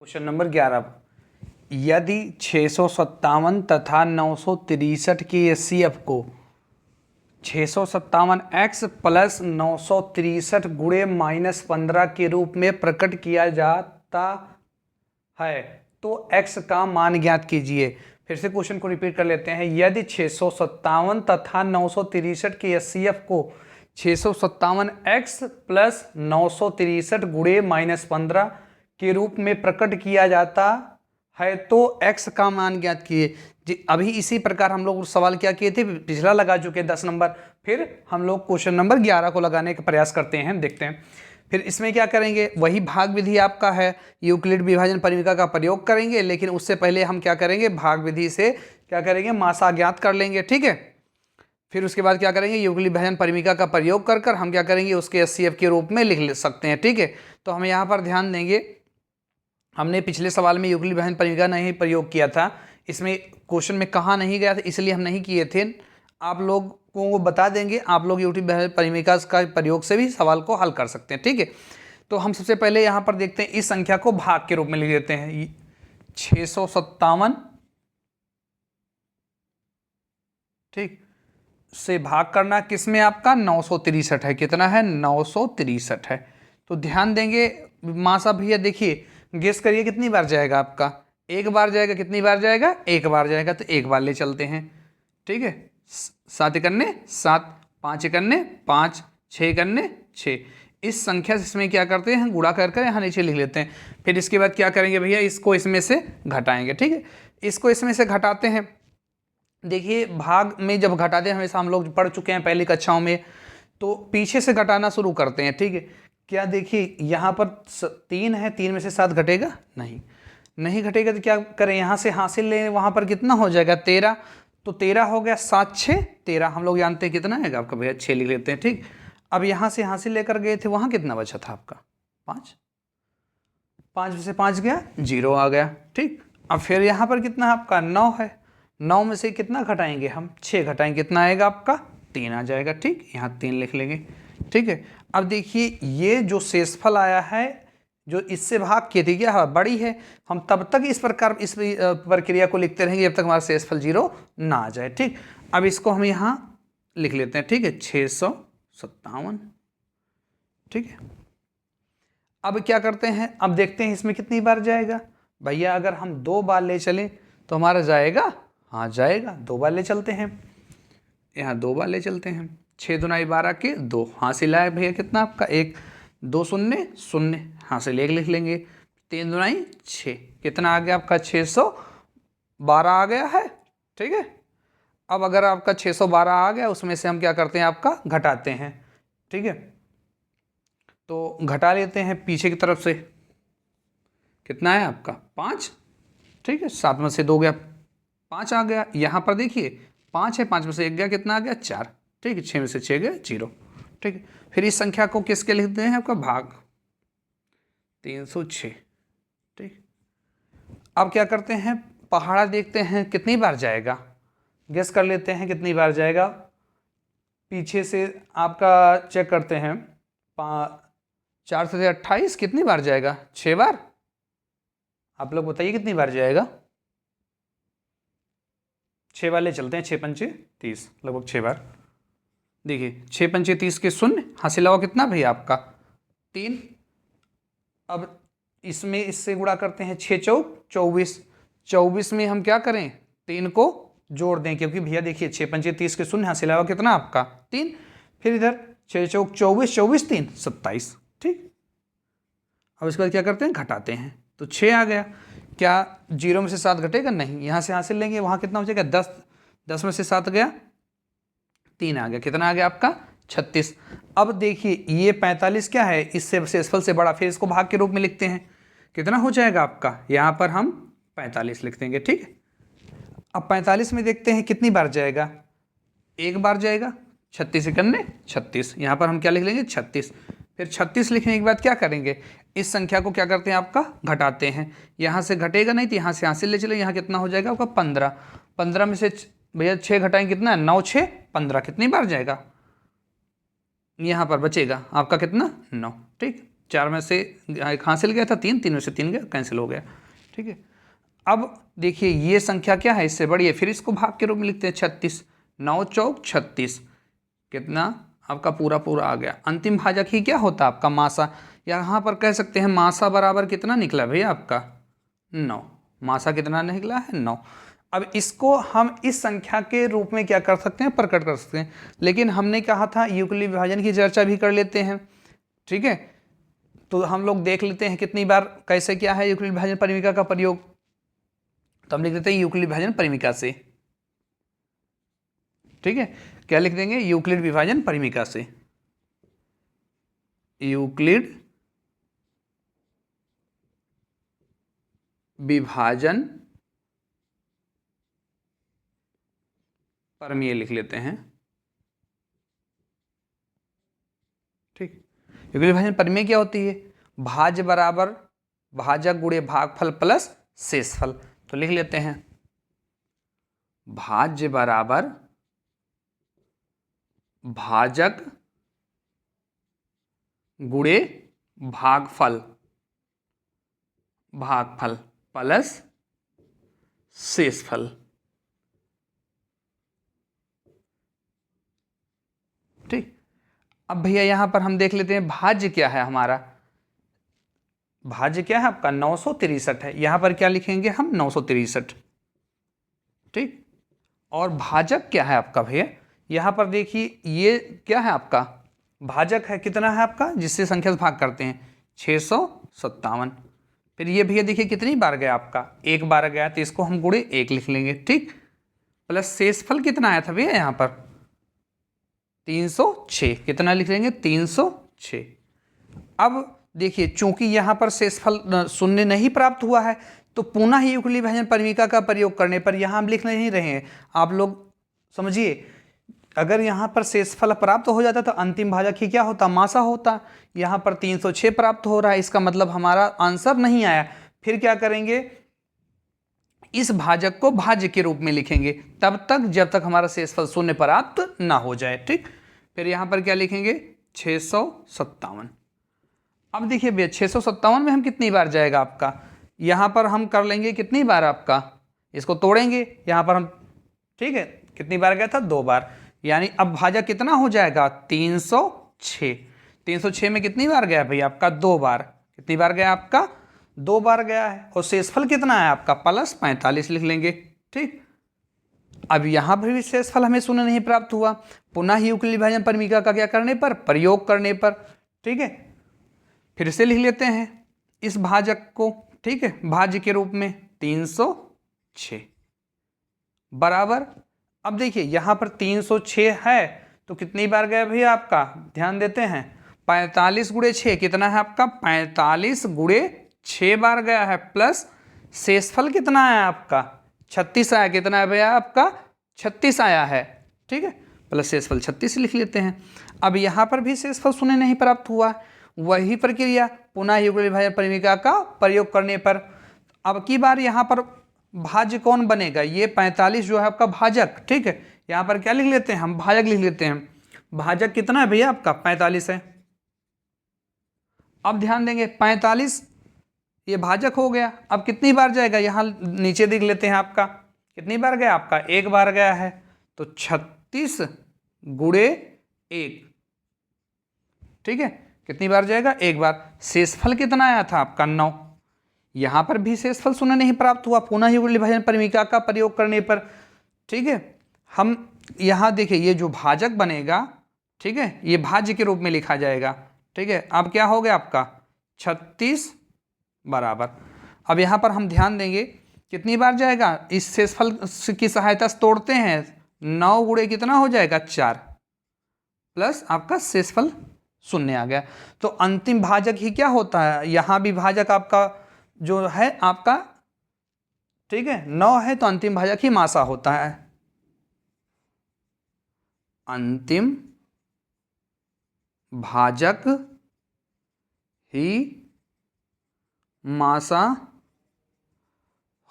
Question number 11, यदि 657 तथा 963 के एचसीएफ को 657x प्लस 963 गुणे -15 के रूप में प्रकट किया जाता है तो x का मान ज्ञात कीजिए। फिर से क्वेश्चन को रिपीट कर लेते हैं। यदि 657 तथा 963 के एचसीएफ को 657x प्लस 963 गुणे -15 के रूप में प्रकट किया जाता है तो x का मान ज्ञात किए। अभी इसी प्रकार हम लोग सवाल क्या किए थे, पिछला लगा चुके 10 नंबर, फिर हम लोग क्वेश्चन नंबर 11 को लगाने का प्रयास करते हैं। देखते हैं फिर इसमें क्या करेंगे, वही भाग विधि आपका है, यूक्लिड विभाजन परिमिका का प्रयोग करेंगे, लेकिन उससे पहले हम क्या करेंगे, भाग विधि से क्या करेंगे, मासा ज्ञात कर लेंगे। ठीक है, फिर उसके बाद क्या करेंगे, यूक्लिड विभाजन परिमिका का प्रयोग कर कर हम क्या करेंगे, उसके एचसीएफ के रूप में लिख सकते हैं। ठीक है, तो हम यहाँ पर ध्यान देंगे, हमने पिछले सवाल में यूक्लिड विभाजन परिमिका नहीं प्रयोग किया था, इसमें क्वेश्चन में कहाँ नहीं गया था इसलिए हम नहीं किए थे। आप लोग को बता देंगे, आप लोग यूक्लिड विभाजन परिमिका का प्रयोग से भी सवाल को हल कर सकते हैं। ठीक है, तो हम सबसे पहले यहाँ पर देखते हैं, इस संख्या को भाग के रूप में लिख देते हैं। 657 ठीक से भाग करना किसमें, आपका 963 है। कितना है, 963 है। तो ध्यान देंगे मासा भैया, देखिए गेस करिए कितनी बार जाएगा आपका, एक बार जाएगा। कितनी बार जाएगा, एक बार जाएगा, तो एक बार ले चलते हैं। ठीक है, 7 एकन्ने 7, 5 एकन्ने 5, 6 एकन्ने 6। इस संख्या से इसमें क्या करते हैं, गुणा कर कर यहाँ नीचे लिख लेते हैं। फिर इसके बाद क्या करेंगे भैया, इसको इसमें से घटाएंगे। ठीक है, इसको इसमें से घटाते हैं। देखिए भाग में जब घटाते हैं, हमेशा हम लोग पढ़ चुके हैं पहली कक्षाओं में, तो पीछे से घटाना शुरू करते हैं। ठीक है, क्या देखिए यहाँ पर 3 है, 3 में से 7 घटेगा नहीं घटेगा, तो क्या करें, यहाँ से हासिल लें, वहाँ पर कितना हो जाएगा 13, तो 13 हो गया, 7 6 13, हम लोग जानते हैं कितना है आपका भैया, 6 लिख लेते हैं। ठीक, अब यहाँ से हासिल लेकर गए थे, वहाँ कितना बचा था आपका 5, 5 में से 5 गया 0 आ गया। ठीक, अब फिर यहाँ पर कितना आपका 9 है, 9 में से कितना घटाएंगे हम, 6 घटाएंगे, कितना आएगा आपका 3 आ जाएगा। ठीक, यहाँ 3 लिख लेंगे। ठीक है, अब देखिए ये जो शेषफल आया है, जो इससे भाग किए थे, क्या बड़ी है, हम तब तक इस प्रकार इस प्रक्रिया को लिखते रहेंगे जब तक हमारा शेषफल 0 ना आ जाए। ठीक, अब इसको हम यहाँ लिख लेते हैं। ठीक है, 657। ठीक है, अब क्या करते हैं, अब देखते हैं इसमें कितनी बार जाएगा भैया। अगर हम 2 बार ले चलें तो हमारा जाएगा, हाँ जाएगा, 2 बार ले चलते हैं, यहाँ 2 बार ले चलते हैं। 6 दूना 12 के 2, हासिल आया भैया कितना आपका 1, 2 शून्य 0, हासिल 1 लिख लेंगे। 3 दूना 6, कितना आ गया आपका 612 आ गया है। ठीक है, अब अगर आपका 612 आ गया, उसमें से हम क्या करते हैं, आपका घटाते हैं। ठीक है, तो घटा लेते हैं पीछे की तरफ से, कितना है आपका 5। ठीक है, 7 में से 2 गया, 5 आ गया। यहाँ पर देखिए 5 है, 5 में से 1 गया, कितना आ गया 4। ठीक है, 6 में से 6 गया 0। ठीक है, फिर इस संख्या को किसके लिखते हैं, आपका भाग 306। ठीक, अब क्या करते हैं, पहाड़ा देखते हैं कितनी बार जाएगा, गेस कर लेते हैं कितनी बार जाएगा। पीछे से आपका चेक करते हैं, 4 से 28 कितनी बार जाएगा, 6 बार। आप लोग बताइए कितनी बार जाएगा, 6 बार ले चलते हैं, 6 पंचे 30, लगभग 6 बार। देखिए 6 पंचे 30 के 0, हासिल हुआ कितना भैया आपका 3। अब इसमें इससे गुणा करते हैं, 6 चौक 24, 24 में हम क्या करें, 3 को जोड़ दें, क्योंकि भैया देखिए 6 पंचे 30 के 0, हासिल हुआ कितना आपका 3। फिर इधर 6 चौक 24, 24 3 27। ठीक, अब इसके बाद क्या करते हैं, घटाते हैं, तो 6 आ गया। क्या 0 में से 7 घटेगा, नहीं, यहाँ से हासिल लेंगे, वहाँ कितना हो जाएगा 10, 10 में से 7 गया, 3 आ गया, कितना आ गया आपका 36। अब देखिए ये 45 क्या है, इससे शेषफल से बड़ा, फिर इसको भाग के रूप में लिखते हैं, कितना हो जाएगा आपका, यहाँ पर हम 45 लिख देंगे। ठीक है, अब 45 में देखते हैं कितनी बार जाएगा, 1 बार जाएगा, 36 एकन्ने 36, यहाँ पर हम क्या लिख लेंगे 36। फिर 36 लिखने के बाद क्या करेंगे, इस संख्या को क्या करते हैं, आपका घटाते हैं, यहाँ से घटेगा नहीं तो यहाँ से हासिल ले चले, यहाँ कितना हो जाएगा आपका 15। 15 में से भैया 6 घटाएंगे, कितना है 9 6 15, कितनी बार जाएगा, यहाँ पर बचेगा आपका कितना 9। ठीक, 4 में से एक हासिल गया था 3, 3 में से 3 गया, कैंसिल हो गया। ठीक है, अब देखिए ये संख्या क्या है, इससे बड़ी है, फिर इसको भाग के रूप में लिखते हैं 36, 9 चौक 36, कितना आपका पूरा पूरा आ गया। अंतिम भाजक ही क्या होता है आपका मासा, यहाँ पर कह सकते हैं मासा बराबर कितना निकला भैया आपका 9, मासा कितना निकला है 9। अब इसको हम इस संख्या के रूप में क्या कर सकते हैं, प्रकट कर सकते हैं, लेकिन हमने कहा था यूक्लिड विभाजन की चर्चा भी कर लेते हैं। ठीक है, तो हम लोग देख लेते हैं कितनी बार कैसे क्या है यूक्लिड विभाजन परिमिका का प्रयोग। तो हम लिख देते हैं यूक्लिड विभाजन परिमिका से। ठीक है, क्या लिख देंगे, यूक्लिड विभाजन परिमिका से, यूक्लिड विभाजन परमीय लिख लेते हैं। ठीक, यूक्लिड विभाजन परमीय क्या होती है, भाज्य बराबर भाजक गुणे भागफल प्लस शेषफल। तो लिख लेते हैं भाज्य बराबर भाजक गुणे भागफल प्लस शेषफल। ठीक, अब भैया यहां पर हम देख लेते हैं भाज्य क्या है हमारा, भाज्य क्या है आपका 963 है, यहां पर क्या लिखेंगे हम 963। ठीक, और भाजक क्या है आपका भैया, यहां पर देखिए ये क्या है आपका भाजक है, कितना है आपका जिससे संख्या से भाग करते हैं 657। फिर ये भैया देखिए कितनी बार गया आपका, एक बार गया, तो इसको हम गुणे 1 लिख लेंगे। ठीक, प्लस शेषफल कितना आया था भैया यहाँ पर 306, कितना लिख लेंगे 306। अब देखिए चूंकि यहाँ पर शेषफल शून्य नहीं प्राप्त हुआ है, तो पुनः ही यूक्लिड विभाजन परिमिका का प्रयोग करने पर यहाँ हम लिख नहीं रहे हैं, आप लोग समझिए, अगर यहाँ पर शेषफल प्राप्त हो जाता तो अंतिम भाजक ही क्या होता, मासा होता। यहाँ पर 306 प्राप्त हो रहा है, इसका मतलब हमारा आंसर नहीं आया। फिर क्या करेंगे, इस भाजक को भाज्य के रूप में लिखेंगे तब तक जब तक हमारा शेषफल शून्य प्राप्त ना हो जाए। ठीक, फिर यहाँ पर क्या लिखेंगे 657। अब देखिए भैया 657 में हम कितनी बार जाएगा आपका, यहाँ पर हम कर लेंगे कितनी बार आपका, इसको तोड़ेंगे यहाँ पर हम। ठीक है, कितनी बार गया था 2 बार, यानी अब भाजक कितना हो जाएगा 306। 306 में कितनी बार गया भैया आपका 2 बार, कितनी बार गया आपका 2 बार गया है, और शेषफल कितना है आपका प्लस 45 लिख लेंगे। ठीक, अब यहां पर भी शेषफल हमें शून्य नहीं प्राप्त हुआ, पुनः यूक्लिड विभाजन परिमिका का क्या करने पर, प्रयोग करने पर। ठीक है, फिर से लिख लेते हैं इस भाजक को। ठीक है, भाज्य के रूप में 306 बराबर, अब देखिए यहां पर 306 है तो कितनी बार गया भैया आपका, ध्यान देते हैं 45 गुणे 6 कितना है आपका 45 गुणे 6 बार गया है, प्लस शेषफल कितना है आपका 36 आया, कितना है भैया आपका 36 आया है। ठीक है, प्लस शेषफल 36 लिख लेते हैं। अब यहाँ पर भी शेषफल शून्य नहीं प्राप्त हुआ, वही प्रक्रिया पुनः यूक्लिड विभाजन परिमिका का प्रयोग करने पर। अब की बार यहाँ पर भाज्य कौन बनेगा, ये 45 जो है आपका भाजक। ठीक है, यहाँ पर क्या लिख लेते हैं हम, भाजक लिख लेते हैं। भाजक कितना है भैया आपका 45 है। अब ध्यान देंगे 45 ये भाजक हो गया, अब कितनी बार जाएगा, यहाँ नीचे देख लेते हैं आपका कितनी बार गया आपका, 1 बार गया है, तो 36 गुणे 1। ठीक है, कितनी बार जाएगा 1 बार। शेषफल कितना आया था आपका 9, यहां पर भी शेषफल शून्य नहीं प्राप्त हुआ, पुनः यूक्लिड विभाजन परिमिका का प्रयोग करने पर। ठीक है, हम यहां देखिए ये जो भाजक बनेगा, ठीक है, ये भाज्य के रूप में लिखा जाएगा। ठीक है, अब क्या हो गया आपका 36 बराबर, अब यहां पर हम ध्यान देंगे कितनी बार जाएगा, इस शेषफल की सहायता से तोड़ते हैं, 9 गुणे कितना हो जाएगा 4, प्लस आपका शेषफल शून्य आ गया। तो अंतिम भाजक ही क्या होता है, यहां भी भाजक आपका जो है आपका, ठीक है 9 है, तो अंतिम भाजक ही मासा होता है। अंतिम भाजक ही मासा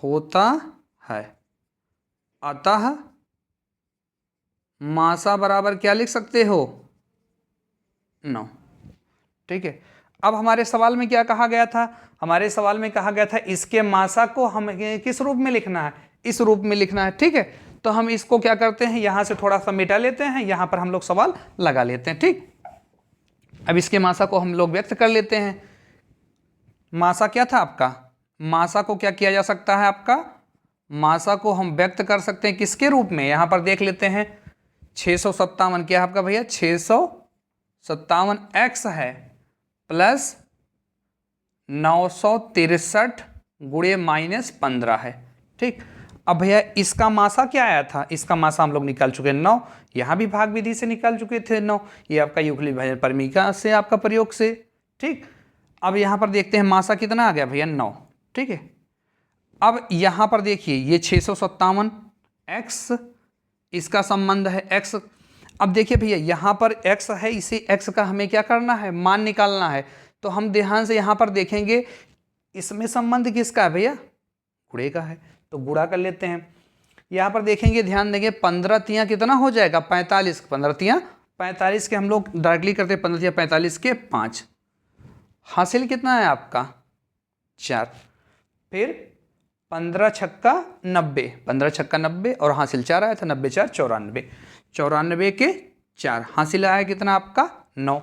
होता है, अतः मासा बराबर क्या लिख सकते हो 9। ठीक है, अब हमारे सवाल में क्या कहा गया था, हमारे सवाल में कहा गया था इसके मासा को हमें किस रूप में लिखना है, इस रूप में लिखना है। ठीक है, तो हम इसको क्या करते हैं, यहां से थोड़ा सा मिटा लेते हैं, यहां पर हम लोग सवाल लगा लेते हैं। ठीक, अब इसके मासा को हम लोग व्यक्त कर लेते हैं। मासा क्या था आपका, मासा को क्या किया जा सकता है, आपका मासा को हम व्यक्त कर सकते हैं किसके रूप में, यहां पर देख लेते हैं 657 क्या है आपका भैया, 657 x है प्लस 963 गुणे -15 है। ठीक, अब भैया इसका मासा क्या आया था, इसका मासा हम लोग निकाल चुके हैं 9, यहाँ भी भाग विधि से निकाल चुके थे 9, ये आपका यूक्लिड भाजन परमीका से आपका प्रयोग से। ठीक, अब यहाँ पर देखते हैं मासा कितना आ गया भैया 9। ठीक है, अब यहाँ पर देखिए ये 657 x, इसका संबंध है x। अब देखिए भैया यहाँ पर x है, इसी x का हमें क्या करना है, मान निकालना है। तो हम ध्यान से यहाँ पर देखेंगे इसमें संबंध किसका है भैया, गुणे का है, तो गुणा कर लेते हैं। यहाँ पर देखेंगे, ध्यान देंगे 15 तियाँ कितना हो जाएगा 45, 15 तियाँ 45 के हम लोग डायरेक्टली करते हैं, 15 तियाँ 45 के 5, हासिल कितना है आपका 4, फिर 15 छक्का 90, 15 छक्का 90 और हासिल 4 आया था, 90 4 94, 94 के 4 हासिल आया कितना आपका 9,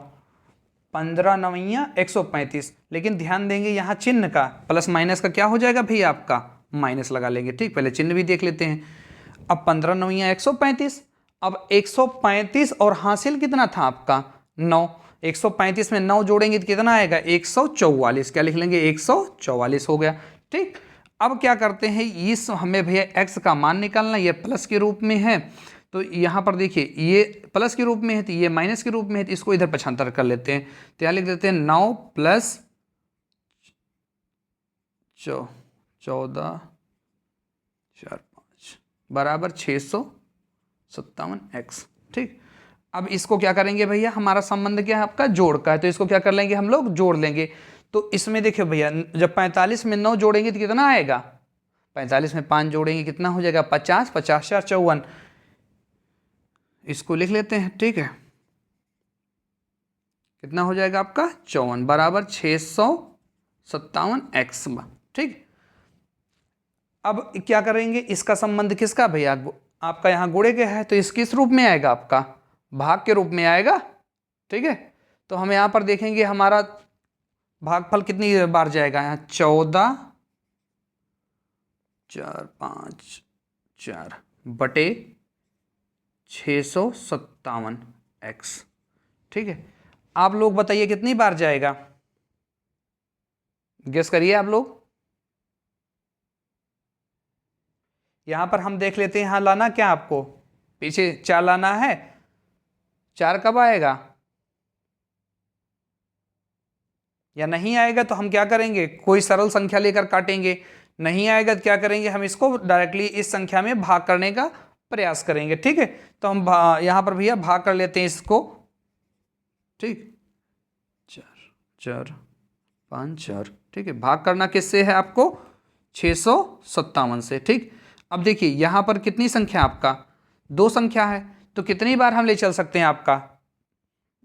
15 9 135। लेकिन ध्यान देंगे यहाँ चिन्ह का प्लस माइनस का क्या हो जाएगा भैया आपका माइनस लगा लेंगे। ठीक, पहले चिन्ह भी देख लेते हैं। अब 15 9 135, अब 135 और हासिल कितना था आपका 9, 135 में 9 जोड़ेंगे तो कितना आएगा 144, क्या लिख लेंगे 144 हो गया। ठीक, अब क्या करते हैं, इस हमें भैया x का मान निकालना, ये प्लस के रूप में है, तो यहाँ पर देखिए ये प्लस के रूप में है तो ये माइनस के रूप में है, तो इसको इधर पक्षांतर कर लेते हैं। तो यहाँ लिख देते हैं 9 + 14 4 5 बराबर 657 x। ठीक, अब इसको क्या करेंगे भैया, हमारा संबंध क्या है आपका जोड़ का है, तो इसको क्या कर लेंगे हम लोग जोड़ लेंगे। तो इसमें देखिए भैया जब 45 में 9 जोड़ेंगे तो कितना आएगा, 45 में 5 जोड़ेंगे कितना हो जाएगा 50, 50 4 54, इसको लिख लेते हैं। ठीक है, कितना हो जाएगा आपका 54 बराबर 657 x। ठीक, अब क्या करेंगे, इसका संबंध किसका भैया, आपका यहाँ गुणे के है, तो इस किस रूप में आएगा आपका भाग के रूप में आएगा। ठीक है, तो हम यहाँ पर देखेंगे हमारा भागफल कितनी बार जाएगा, यहाँ 14 4 5 4 बटे 657 x। ठीक है, आप लोग बताइए कितनी बार जाएगा, गेस करिए आप लोग। यहां पर हम देख लेते हैं, यहां लाना क्या आपको, पीछे 4 लाना है, 4 कब आएगा, या नहीं आएगा तो हम क्या करेंगे, कोई सरल संख्या लेकर काटेंगे, नहीं आएगा तो क्या करेंगे, हम इसको डायरेक्टली इस संख्या में भाग करने का प्रयास करेंगे। ठीक है, तो हम यहां पर भैया भाग कर लेते हैं इसको। ठीक, 4 4 5 4। ठीक है, भाग करना किससे है आपको 657 से। ठीक, अब देखिए यहां पर कितनी संख्या आपका 2 संख्या है, तो कितनी बार हम ले चल सकते हैं आपका,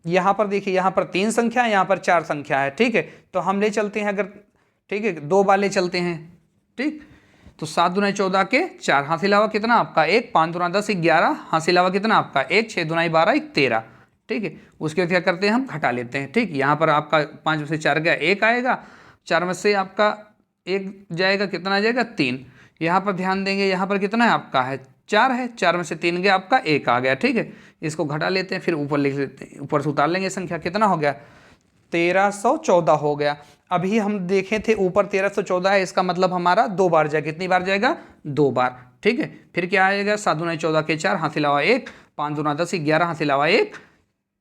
यहाँ पर देखिए यहाँ पर 3 संख्या है, यहाँ पर 4 संख्या है। ठीक है, तो हम ले चलते हैं अगर, ठीक है 2 बार ले चलते हैं। ठीक, तो 7 दूना 14 के 4 हासिल हुआ कितना आपका 1, 5 दूना 10 11 हासिल हुआ कितना आपका 1, 6 दूना 12 1 13। ठीक है, उसके बाद क्या करते हैं हम घटा लेते हैं। ठीक, यहाँ पर आपका 5 में से 4 गया 1 आएगा, 4 में से आपका 1 जाएगा कितना जाएगा 3। यहाँ पर ध्यान देंगे यहाँ पर कितना है आपका है 4 है, 4 में से 3 गया आपका 1 आ गया। ठीक है, इसको घटा लेते हैं, फिर ऊपर लिख लेते हैं, ऊपर से उतार लेंगे संख्या, कितना हो गया 1314 हो गया। अभी हम देखे थे ऊपर 1314 है, इसका मतलब हमारा 2 बार जाएगा, कितनी बार जाएगा 2 बार। ठीक है, फिर क्या आएगा 7 दूना 14 के 4 हासिल हुआ 1, 5 दूना 10 11 हासिल हुआ 1,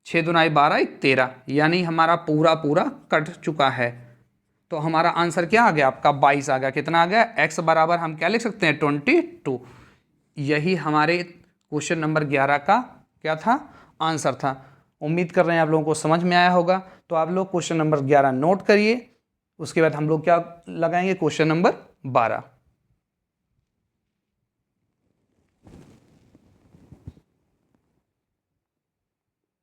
6 दूना 12 13, यानी हमारा पूरा कट चुका है। तो हमारा आंसर क्या आ गया आपका 22 आ गया। कितना आ गया x बराबर हम क्या लिख सकते हैं 22। यही हमारे क्वेश्चन नंबर 11 का क्या था आंसर था। उम्मीद कर रहे हैं आप लोगों को समझ में आया होगा। तो आप लोग क्वेश्चन नंबर 11 नोट करिए, उसके बाद हम लोग क्या लगाएंगे क्वेश्चन नंबर 12।